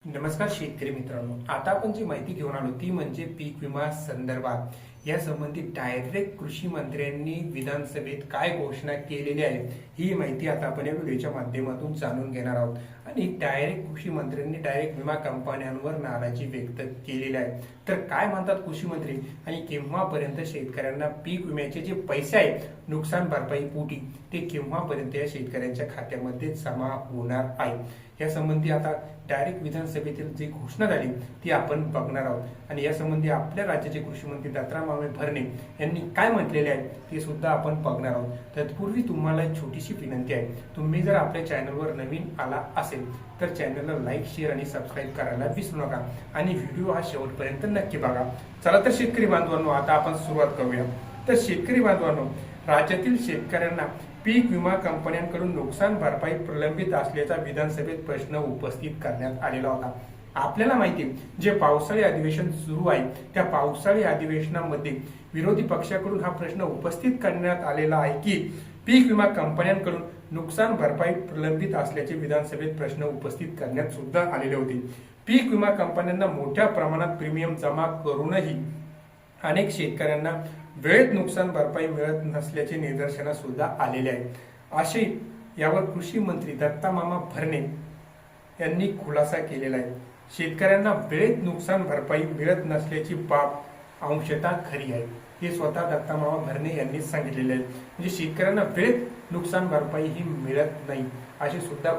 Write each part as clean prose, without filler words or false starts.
नमस्कार शेतकरी मित्रांनो, आता आपण जी माहिती घेऊन आलो ती म्हणजे पीक विमा संदर्भात या संबंधी डायरेक्ट कृषी मंत्र्यांनी विधानसभेत काय घोषणा केलेली आहे ही माहिती आता आपण या व्हिडिओच्या माध्यमातून जाणून घेणार आहोत। आणि डायरेक्ट कृषी मंत्र्यांनी डायरेक्ट विमा कंपन्यांवर नाराजी व्यक्त केलेली आहे। तर काय म्हणतात कृषी मंत्री आणि केव्हापर्यंत शेतकऱ्यांना पीक विम्याचे जे पैसे आहेत नुकसान भरपाई पोटी ते केव्हापर्यंत या शेतकऱ्यांच्या खात्यामध्ये जमा होणार आहे या संबंधी आता डायरेक्ट विधानसभेतील जी घोषणा झाली ती आपण बघणार आहोत। आणि या संबंधी आपल्या राज्याचे कृषी मंत्री दत्तात्रय मामा भरणे यांनी काय म्हटलेले आहे ते सुद्धा आपण बघणार आहोत। तत्पूर्वी तुम्हाला एक छोटीशी विनंती आहे, तुम्ही जर आपल्या चॅनलवर नवीन आला असेल तर चॅनलला लाईक शेअर आणि सबस्क्राईब करायला विसरू नका आणि व्हिडिओ हा शेवटपर्यंत नक्की बघा। चला तर शेतकरी बांधवांनो आता आपण सुरुवात करूया। तर शेतकरी बांधवांनो, राज्यातील शेतकऱ्यांना पीक विमा कंपन्यांकडून नुकसान भरपाई प्रलंबित असल्याचा विधानसभेत प्रश्न उपस्थित करण्यात आलेला होता। आपल्याला माहिती जे पावसाळी अधिवेशन सुरू आहे त्या पावसाळी अधिवेशनामध्ये विरोधी पक्षाकडून हा प्रश्न उपस्थित करण्यात आलेला आहे की पीक विमा कंपन्यांकडून नुकसान भरपाई प्रलंबित असल्याचे विधानसभेत प्रश्न उपस्थित करण्यात सुद्धा आलेले होते। पीक विमा कंपन्यांना मोठ्या प्रमाणात प्रीमियम जमा करूनही अनेक शेतकऱ्यांना वेळेत नुकसान भरपाई मिळत नसल्याचे निदर्शनास सुद्धा आलेले आहे। असे यावर कृषी मंत्री दत्ता मामा भरणे यांनी खुलासा केलेला आहे। शेतकऱ्यांना वेळेत नुकसान भरपाई मिळत नसल्याची बाब अंशतः खरी आहे हे स्वतः दत्ता मामा भरणे यांनी सांगितलेले आहे। म्हणजे शेतकऱ्यांना वेळेत नुकसान भरपाई ही मिळत नाही असे सुद्धा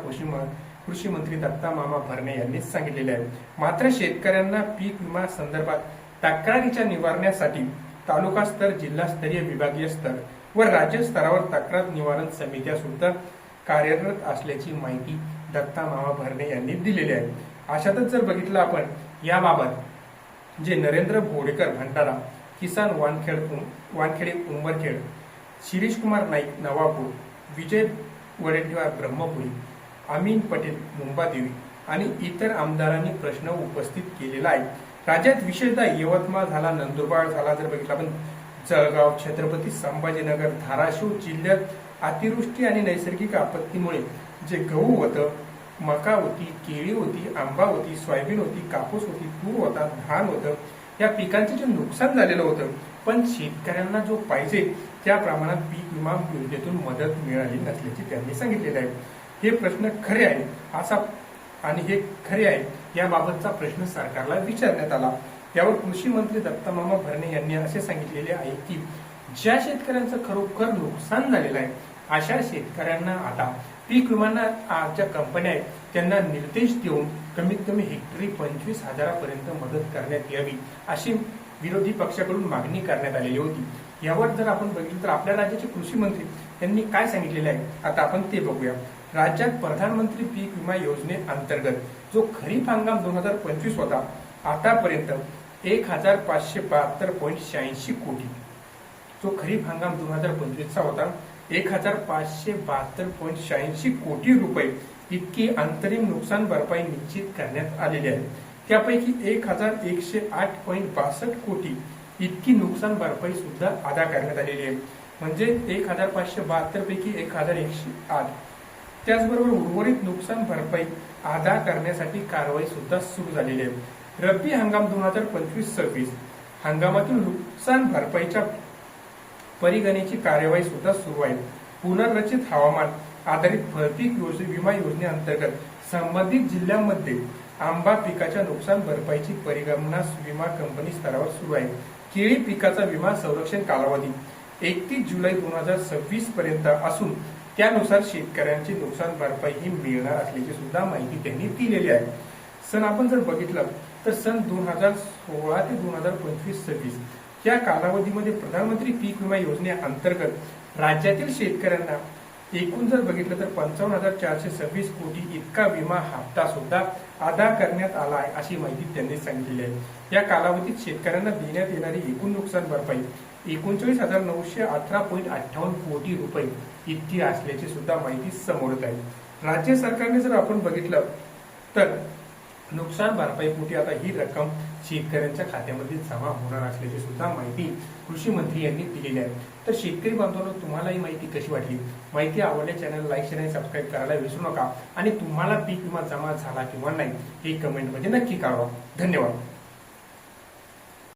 कृषी मंत्री दत्ता मामा भरणे यांनी सांगितलेले आहे। मात्र शेतकऱ्यांना पीक विमा संदर्भात तक्रारीच्या निवारणासाठी तालुका स्तर, जिल्हास्तरीय, विभागीय स्तर व राज्य स्तरावर तक्रार निवारण समित्या सुद्धा कार्यरत असल्याची माहिती दत्ता मामा भरणे यांनी दिलेली आहे। अशातच जर बघितलं आपण याबाबत जे नरेंद्र भोडेकर भंडारा, किसान वानखेडे उंबरखेड, शिरीष कुमार नाईक नवापूर, विजय वडेट्टीवार ब्रह्मपुरी, अमीन पटेल मुंबादेवी आणि इतर आमदारांनी प्रश्न उपस्थित केलेला आहे। राज्यात विशेषतः यवतमाळ झाला, नंदुरबार झाला, जर बघितलं आपण जळगाव, छत्रपती संभाजीनगर, धाराशिव जिल्ह्यात अतिवृष्टी आणि नैसर्गिक आपत्तीमुळे जे गहू होतं, मका होती, केळी होती, आंबा होती, सोयाबीन होती, कापूस होती, तूर होता, धान होतं, या पिकांचे जे नुकसान झालेलं होतं पण शेतकऱ्यांना जो पाहिजे त्या प्रमाणात पीक विमा योजनेतून मदत मिळाली नसल्याचे त्यांनी सांगितलेले आहे। हे प्रश्न खरे आहे असा आणि हे खरे आहे याबाबतचा प्रश्न सरकारला विचारण्यात आला। यावर कृषी मंत्री दत्ता मामा भरणे यांनी असे सांगितलेले आहे की ज्या शेतकऱ्यांचं खरोखर नुकसान झालेलं आहे अशा शेतकऱ्यांना आता पीक विमा ज्या कंपन्या आहेत त्यांना निर्देश देऊन कमीत कमी हेक्टरी 25,000 मदत करण्यात यावी अशी विरोधी पक्षाकडून मागणी करण्यात आलेली होती। यावर जर आपण बघितलं तर आपल्या राज्याचे कृषी मंत्री यांनी काय सांगितलेले आहे आता आपण ते बघूया। राज्यात प्रधानमंत्री पीक विमा योजनेअंतर्गत जो खरीप हंगाम 2025 होता आतापर्यंत 1,572.86 कोटी, जो खरीप हंगाम 2025 चा होता 1,572.86 कोटी रुपये इतकी अंतरिम नुकसान भरपाई निश्चित करण्यात आलेली आहे। त्यापैकी 1,108.62 कोटी इतकी नुकसान भरपाई सुद्धा अदा करण्यात आलेली आहे। म्हणजे 1,572 पैकी 1,108। त्याचबरोबर उर्वरित नुकसान भरपाई अदा करण्यासाठी कारवाई सुद्धा सुरू झालेली आहे। रब्बी हंगाम 2025-26 हंगामातील नुकसान भरपाईच्या परिगणनेची कार्यवाही सुद्धा सुरू आहे। पुनर्रचित हवामान आधारित फळपीक विमा योजनेअंतर्गत संबंधित जिल्ह्यांमध्ये आंबा पिकाच्या नुकसान भरपाईची परिगणना विमा कंपनी स्तरावर सुरू आहे। केळी पिकाचा विमा संरक्षण कालावधी 31 जुलै 2026 पर्यंत असून त्यानुसार शेतकऱ्यांची नुकसान भरपाई ही मिळणार असल्याची सुद्धा माहिती त्यांनी दिलेली आहे। सन आपण जर बघितलं तर सन 2016 ते 2025-26 या कालावधीमध्ये प्रधानमंत्री पीक विमा योजनेअंतर्गत राज्यातील शेतकऱ्यांना एकूण जर बघितलं तर 55,426 कोटी इतका विमा हप्ता सुद्धा अदा करण्यात आला आहे अशी माहिती त्यांनी सांगितलेली आहे। या कालावधीत शेतकऱ्यांना देण्यात येणारी एकूण नुकसान भरपाई 39,918.58 कोटी रुपये इतकी असल्याची सुद्धा माहिती समोर येत आहे। राज्य सरकारने जर आपण बघितलं तर नुकसान भरपाई पोटी आता ही रक्कम शेतकऱ्यांच्या खात्यामध्ये जमा होणार असल्याची सुद्धा माहिती कृषी मंत्री यांनी दिलेली आहे। तर शेतकरी बांधवांनो, तुम्हाला ही माहिती कशी वाटली माहिती आवडल्या चॅनल लाईक शेअर आणि सबस्क्राईब करायला विसरू नका आणि तुम्हाला पीक विमा जमा झाला किंवा नाही हे कमेंटमध्ये नक्की कळवा. धन्यवाद.